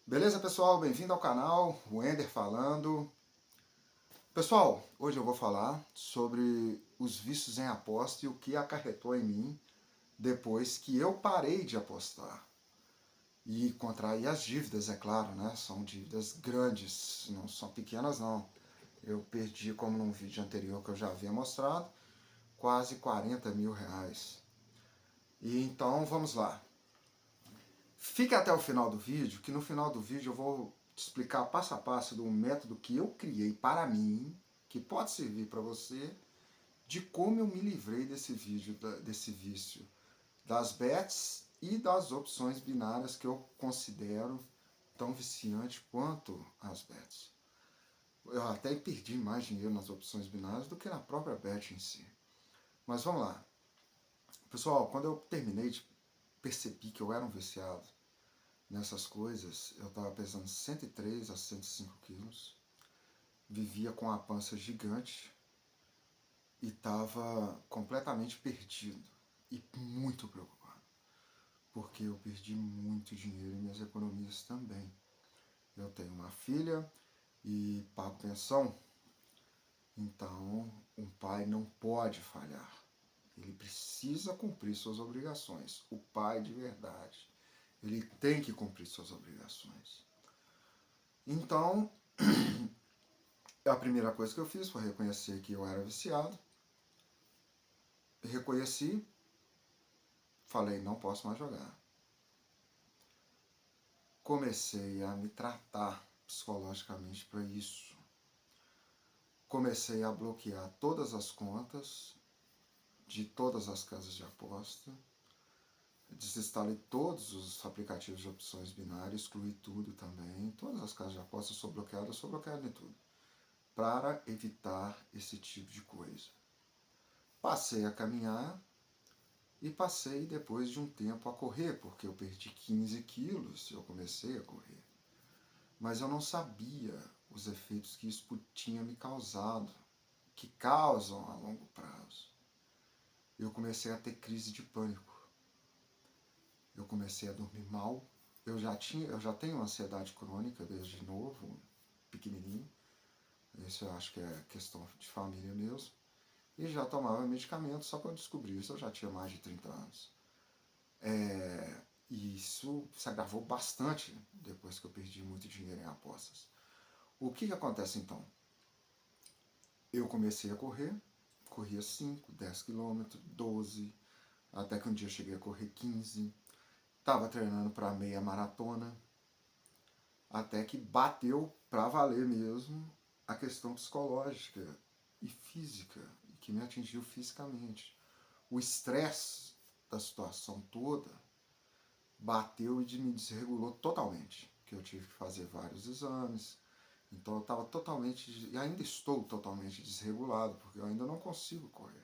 Beleza, pessoal? Bem-vindo ao canal, o Ender falando. Pessoal, hoje eu vou falar sobre os vícios em aposta e o que acarretou em mim depois que eu parei de apostar. E contrair as dívidas, é claro, né? São dívidas grandes, não são pequenas não. Eu perdi, como num vídeo anterior que eu já havia mostrado, quase 40 mil reais. E então, vamos lá. Fique até o final do vídeo, que no final do vídeo eu vou te explicar passo a passo do método que eu criei para mim, que pode servir para você, de como eu me livrei desse vício, das bets e das opções binárias que eu considero tão viciante quanto as bets. Eu até perdi mais dinheiro nas opções binárias do que na própria bet em si. Mas vamos lá. Pessoal, quando eu percebi que eu era um viciado nessas coisas, eu estava pesando 103 a 105 quilos, vivia com a pança gigante e estava completamente perdido e muito preocupado, porque eu perdi muito dinheiro e minhas economias também. Eu tenho uma filha e pago pensão, então um pai não pode falhar. Ele precisa cumprir suas obrigações. O pai de verdade, ele tem que cumprir suas obrigações. Então, a primeira coisa que eu fiz foi reconhecer que eu era viciado. Reconheci, falei, não posso mais jogar. Comecei a me tratar psicologicamente para isso. Comecei a bloquear todas as contas de todas as casas de aposta. Desinstalei todos os aplicativos de opções binárias, excluí tudo também. Todas as casas de aposta eu sou bloqueado em tudo. Para evitar esse tipo de coisa. Passei a caminhar e passei depois de um tempo a correr, porque eu perdi 15 quilos e eu comecei a correr. Mas eu não sabia os efeitos que isso tinha me causado, que causam a longo prazo. Eu comecei a ter crise de pânico. Eu comecei a dormir mal. Eu já tenho ansiedade crônica desde novo, pequenininho. Isso eu acho que é questão de família mesmo. E já tomava medicamento, só que eu descobri isso, eu já tinha mais de 30 anos. E isso se agravou bastante depois que eu perdi muito dinheiro em apostas. O que acontece então? Eu comecei a correr, corria 5, 10 quilômetros, 12, até que um dia eu cheguei a correr 15. Estava treinando para meia maratona, até que bateu para valer mesmo a questão psicológica e física, que me atingiu fisicamente. O estresse da situação toda bateu e me desregulou totalmente, que eu tive que fazer vários exames. Então eu estava totalmente, e ainda estou totalmente desregulado, porque eu ainda não consigo correr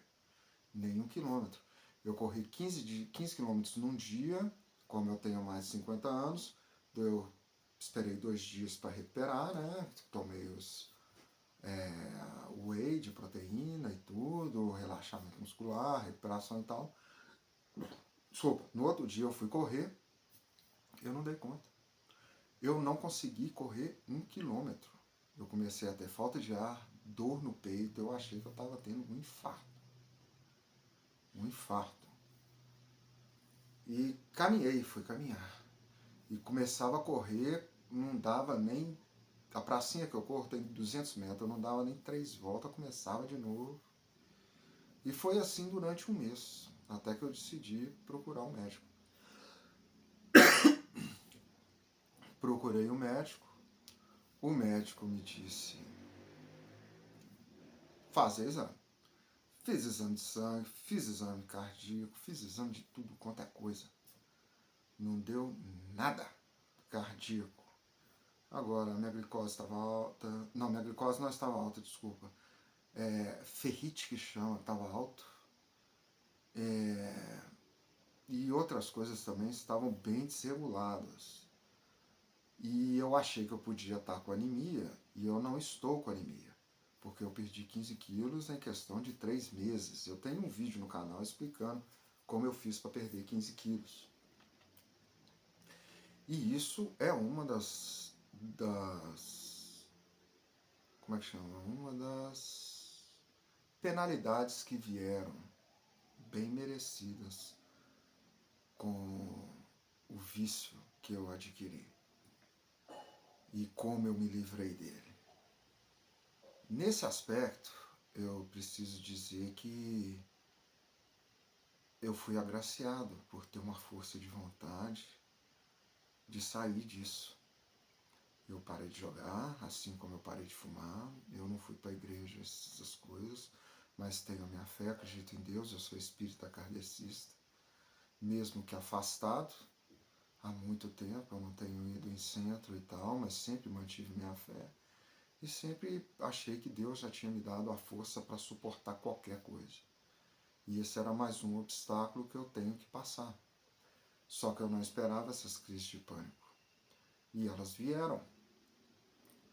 nenhum quilômetro. Eu corri 15 quilômetros num dia, como eu tenho mais de 50 anos, eu esperei 2 dias para recuperar, né? Tomei o whey de proteína e tudo, relaxamento muscular, recuperação e tal. Desculpa, no outro dia eu fui correr, eu não dei conta. Eu não consegui correr 1 quilômetro. Eu comecei a ter falta de ar, dor no peito, eu achei que eu estava tendo um infarto. Um infarto. E fui caminhar. E começava a correr, não dava nem... A pracinha que eu corro tem 200 metros, eu não dava nem 3 voltas, começava de novo. E foi assim durante um mês, até que eu decidi procurar um médico. Procurei um médico, o médico me disse, fazer exame. Fiz exame de sangue, fiz exame cardíaco, fiz exame de tudo quanto é coisa. Não deu nada cardíaco. Agora, minha glicose estava alta. Não, minha glicose não estava alta, desculpa. Ferrite que chama, estava alto. E outras coisas também estavam bem desreguladas. E eu achei que eu podia estar com anemia, e eu não estou com anemia, porque eu perdi 15 quilos em questão de 3 meses. Eu tenho um vídeo no canal explicando como eu fiz para perder 15 quilos. E isso é uma como é que chama? Uma das penalidades que vieram, bem merecidas, com o vício que eu adquiri e como eu me livrei dele. Nesse aspecto, eu preciso dizer que eu fui agraciado por ter uma força de vontade de sair disso. Eu parei de jogar, assim como eu parei de fumar. Eu não fui para a igreja, essas coisas, mas tenho a minha fé, acredito em Deus, eu sou espírita kardecista. Mesmo que afastado, há muito tempo, eu não tenho ido em centro e tal, mas sempre mantive minha fé. E sempre achei que Deus já tinha me dado a força para suportar qualquer coisa. E esse era mais um obstáculo que eu tenho que passar. Só que eu não esperava essas crises de pânico. E elas vieram.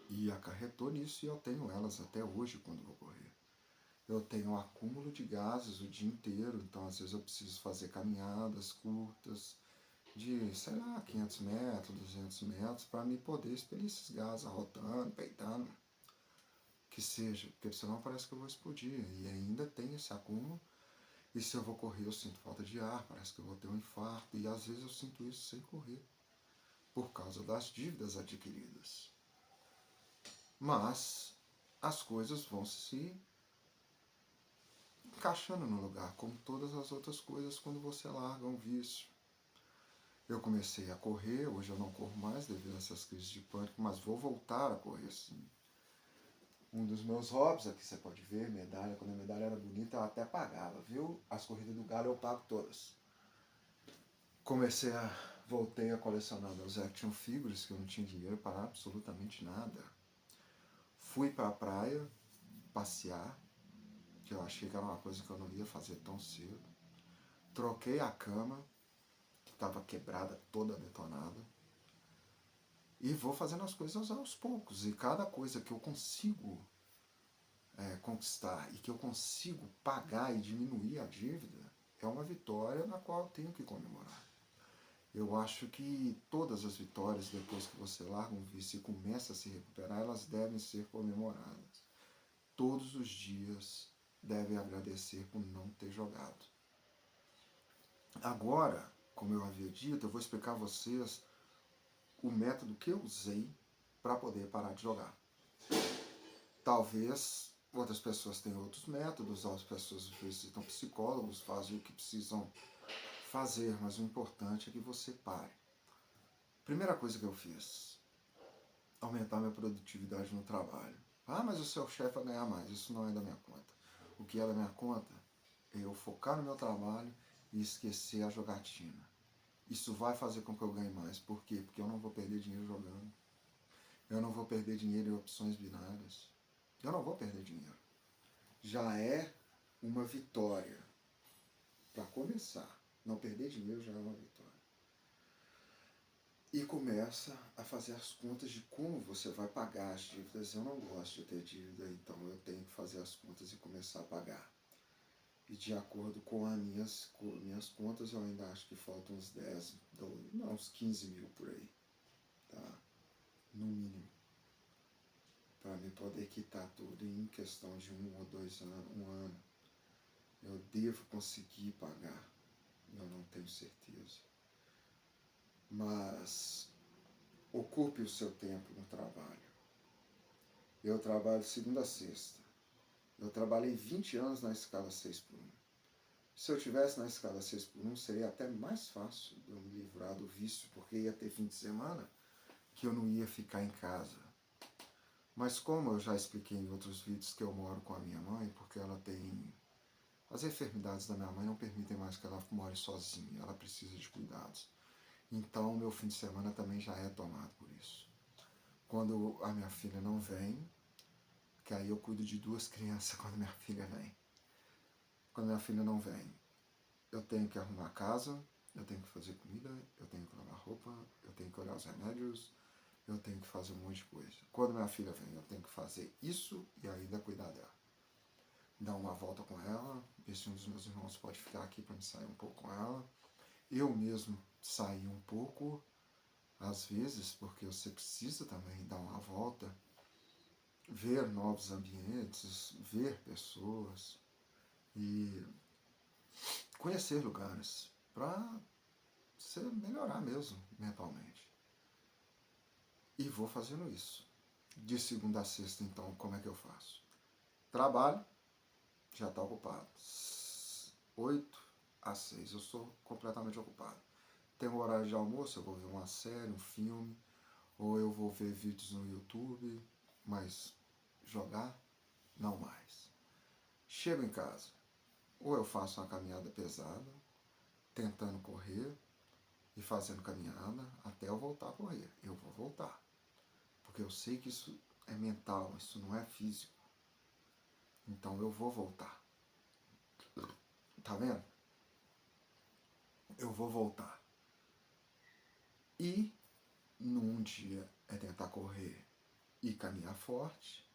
E acarretou nisso e eu tenho elas até hoje quando vou correr. Eu tenho um acúmulo de gases o dia inteiro, então às vezes eu preciso fazer caminhadas curtas de, sei lá, 500 metros, 200 metros, para me poder expelir esses gases arrotando, peitando, que seja, porque senão parece que eu vou explodir. E ainda tem esse acúmulo, e se eu vou correr eu sinto falta de ar, parece que eu vou ter um infarto, e às vezes eu sinto isso sem correr, por causa das dívidas adquiridas. Mas as coisas vão se encaixando no lugar, como todas as outras coisas quando você larga um vício. Eu comecei a correr, hoje eu não corro mais devido a essas crises de pânico, mas vou voltar a correr sim. Um dos meus hobbies, aqui você pode ver, medalha, quando a medalha era bonita eu até pagava, viu? As corridas do Galo eu pago todas. Voltei a colecionar meus action figures, que eu não tinha dinheiro para absolutamente nada. Fui para a praia passear, que eu achei que era uma coisa que eu não ia fazer tão cedo. Troquei a cama, que estava quebrada, toda detonada. E vou fazendo as coisas aos poucos. E cada coisa que eu consigo conquistar e que eu consigo pagar e diminuir a dívida é uma vitória na qual eu tenho que comemorar. Eu acho que todas as vitórias, depois que você larga um vício e começa a se recuperar, elas devem ser comemoradas. Todos os dias devem agradecer por não ter jogado. Agora, como eu havia dito, eu vou explicar a vocês o método que eu usei para poder parar de jogar. Talvez outras pessoas tenham outros métodos, as pessoas visitam psicólogos, fazem o que precisam fazer, mas o importante é que você pare. Primeira coisa que eu fiz, aumentar minha produtividade no trabalho. Ah, mas o seu chefe vai ganhar mais, isso não é da minha conta. O que é da minha conta é eu focar no meu trabalho e esquecer a jogatina. Isso vai fazer com que eu ganhe mais. Por quê? Porque eu não vou perder dinheiro jogando. Eu não vou perder dinheiro em opções binárias. Eu não vou perder dinheiro. Já é uma vitória. Para começar, não perder dinheiro já é uma vitória. E começa a fazer as contas de como você vai pagar as dívidas. Eu não gosto de ter dívida, então eu tenho que fazer as contas e começar a pagar. E de acordo com as minhas contas, eu ainda acho que faltam uns 10, 12, não, uns 15 mil por aí. Tá? No mínimo. Para me poder quitar tudo em questão de 1 ou 2 anos, 1 ano. Eu devo conseguir pagar. Eu não tenho certeza. Mas ocupe o seu tempo no trabalho. Eu trabalho segunda a sexta. Eu trabalhei 20 anos na escala 6x1. Se eu estivesse na escala 6x1, seria até mais fácil de eu me livrar do vício, porque ia ter fim de semana que eu não ia ficar em casa. Mas como eu já expliquei em outros vídeos que eu moro com a minha mãe, porque ela tem... As enfermidades da minha mãe não permitem mais que ela more sozinha, ela precisa de cuidados. Então, meu fim de semana também já é tomado por isso. Quando a minha filha não vem, que aí eu cuido de 2 crianças quando minha filha vem. Quando minha filha não vem, eu tenho que arrumar a casa, eu tenho que fazer comida, eu tenho que lavar roupa, eu tenho que olhar os remédios, eu tenho que fazer um monte de coisa. Quando minha filha vem, eu tenho que fazer isso e ainda cuidar dela. Dar uma volta com ela, ver se um dos meus irmãos pode ficar aqui para me sair um pouco com ela. Eu mesmo sair um pouco Às vezes, porque você precisa também dar uma volta, ver novos ambientes, ver pessoas e conhecer lugares para você melhorar mesmo mentalmente. E vou fazendo isso. De segunda a sexta, então, como é que eu faço? Trabalho, já está ocupado. 8 às 6, eu sou completamente ocupado. Tem um horário de almoço, eu vou ver uma série, um filme, ou eu vou ver vídeos no YouTube, mas jogar, não mais. Chego em casa, ou eu faço uma caminhada pesada, tentando correr e fazendo caminhada até eu voltar a correr. Eu vou voltar, porque eu sei que isso é mental, isso não é físico. Então eu vou voltar. Tá vendo? Eu vou voltar. E num dia é tentar correr e caminhar forte,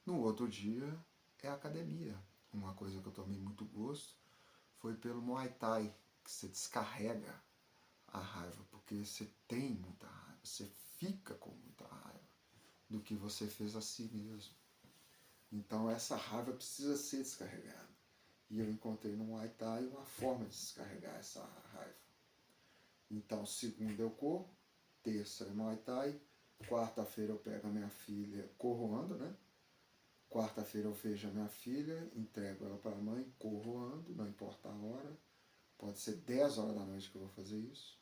no outro dia é academia. Uma coisa que eu tomei muito gosto foi pelo Muay Thai, que você descarrega a raiva, porque você tem muita raiva, você fica com muita raiva do que você fez a si mesmo. Então essa raiva precisa ser descarregada. E eu encontrei no Muay Thai uma forma de descarregar essa raiva. Então segunda eu corro, terça é Muay Thai, quarta-feira eu pego a minha filha corroando, né? Quarta-feira eu vejo a minha filha, entrego ela para a mãe, corroando, não importa a hora. Pode ser 10 horas da noite que eu vou fazer isso.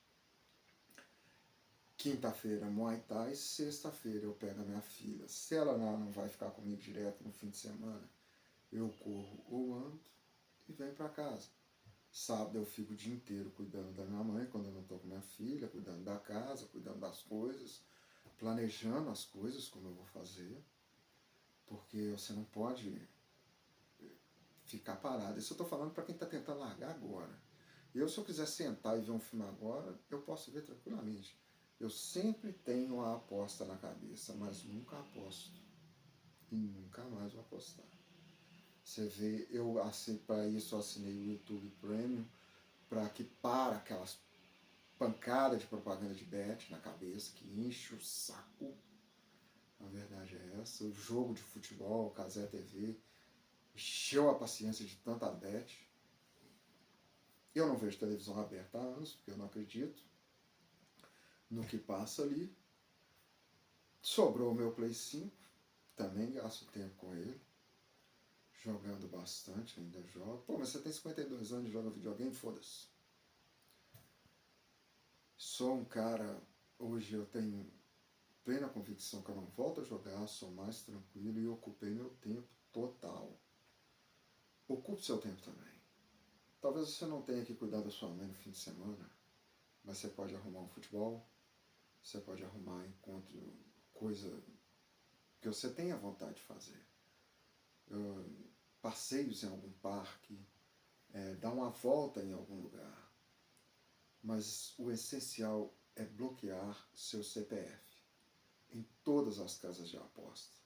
Quinta-feira, Muay Thai. Sexta-feira eu pego a minha filha. Se ela não vai ficar comigo direto no fim de semana, eu corro ou ando e venho para casa. Sábado eu fico o dia inteiro cuidando da minha mãe, quando eu não estou com minha filha, cuidando da casa, cuidando das coisas, planejando as coisas como eu vou fazer, porque você não pode ficar parado. Isso eu estou falando para quem está tentando largar agora. Se eu quiser sentar e ver um filme agora, eu posso ver tranquilamente. Eu sempre tenho a aposta na cabeça, mas nunca aposto. E nunca mais vou apostar. Você vê, para isso eu assinei o YouTube Premium, para que para aquelas pancadas de propaganda de bet na cabeça, que enche o saco. A verdade é essa. O jogo de futebol, o Cazé TV, encheu a paciência de tanta bet. Eu não vejo televisão aberta há anos, porque eu não acredito no que passa ali. Sobrou o meu Play 5, também gasto tempo com ele, jogando bastante, ainda jogo. Pô, mas você tem 52 anos e joga videogame? Foda-se. Sou um cara, hoje eu tenho plena convicção que eu não volto a jogar, sou mais tranquilo e ocupei meu tempo total. Ocupe seu tempo também. Talvez você não tenha que cuidar da sua mãe no fim de semana, mas você pode arrumar um futebol, você pode arrumar encontro, coisa que você tenha vontade de fazer. Passeios em algum parque, dar uma volta em algum lugar. Mas o essencial é bloquear seu CPF em todas as casas de aposta.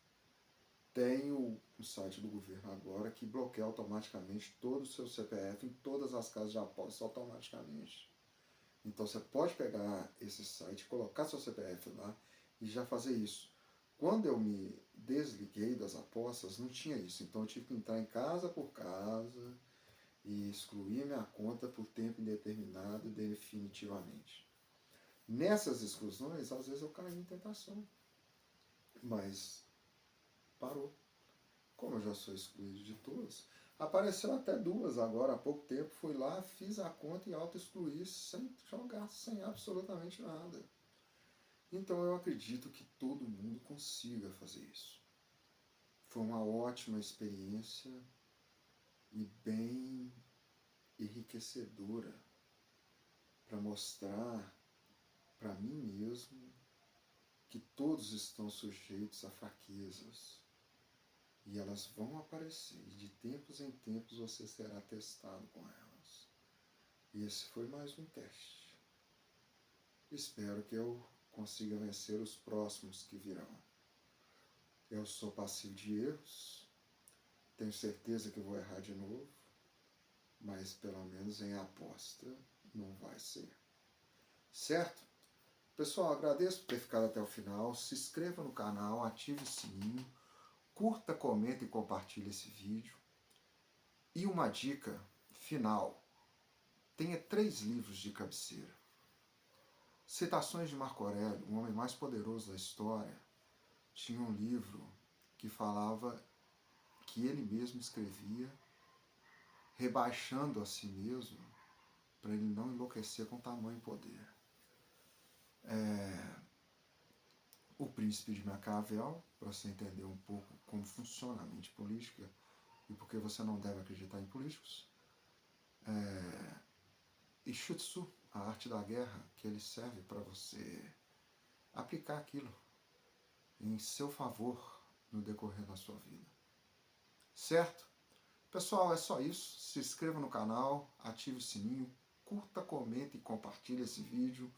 Tem o site do governo agora que bloqueia automaticamente todo o seu CPF em todas as casas de aposta automaticamente. Então você pode pegar esse site, colocar seu CPF lá e já fazer isso. Quando eu me desliguei das apostas, não tinha isso. Então eu tive que entrar em casa por casa e excluir minha conta por tempo indeterminado definitivamente. Nessas exclusões, às vezes eu caí em tentação. Mas parou. Como eu já sou excluído de todas, apareceu até duas agora há pouco tempo. Fui lá, fiz a conta e auto-excluí sem jogar, sem absolutamente nada. Então eu acredito que todo mundo consiga fazer isso. Foi uma ótima experiência e bem enriquecedora para mostrar para mim mesmo que todos estão sujeitos a fraquezas e elas vão aparecer e de tempos em tempos você será testado com elas. E esse foi mais um teste. Espero que eu consiga vencer os próximos que virão. Eu sou passivo de erros, tenho certeza que vou errar de novo, mas pelo menos em aposta não vai ser. Certo? Pessoal, agradeço por ter ficado até o final. Se inscreva no canal, ative o sininho, curta, comenta e compartilhe esse vídeo. E uma dica final: tenha 3 livros de cabeceira. Citações de Marco Aurélio, o homem mais poderoso da história, tinha um livro que falava que ele mesmo escrevia, rebaixando a si mesmo, para ele não enlouquecer com tamanho poder. O Príncipe de Maquiavel, para você entender um pouco como funciona a mente política e por que você não deve acreditar em políticos. E Shih Tzu, a arte da guerra, que ele serve para você aplicar aquilo em seu favor no decorrer da sua vida. Certo? Pessoal, é só isso. Se inscreva no canal, ative o sininho, curta, comente e compartilhe esse vídeo.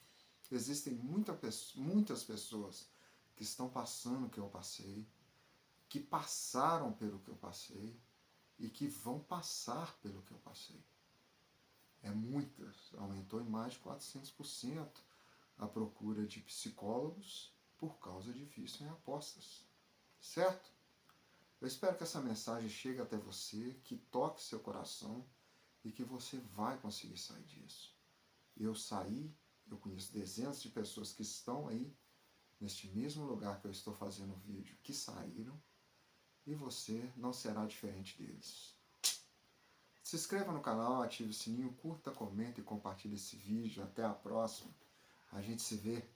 Existem muitas pessoas que estão passando o que eu passei, que passaram pelo que eu passei e que vão passar pelo que eu passei. Muitas, aumentou em mais de 400% a procura de psicólogos por causa de vício em apostas. Certo? Eu espero que essa mensagem chegue até você, que toque seu coração e que você vai conseguir sair disso. Eu saí, eu conheço dezenas de pessoas que estão aí, neste mesmo lugar que eu estou fazendo o vídeo, que saíram, e você não será diferente deles. Se inscreva no canal, ative o sininho, curta, comenta e compartilhe esse vídeo. Até a próxima. A gente se vê.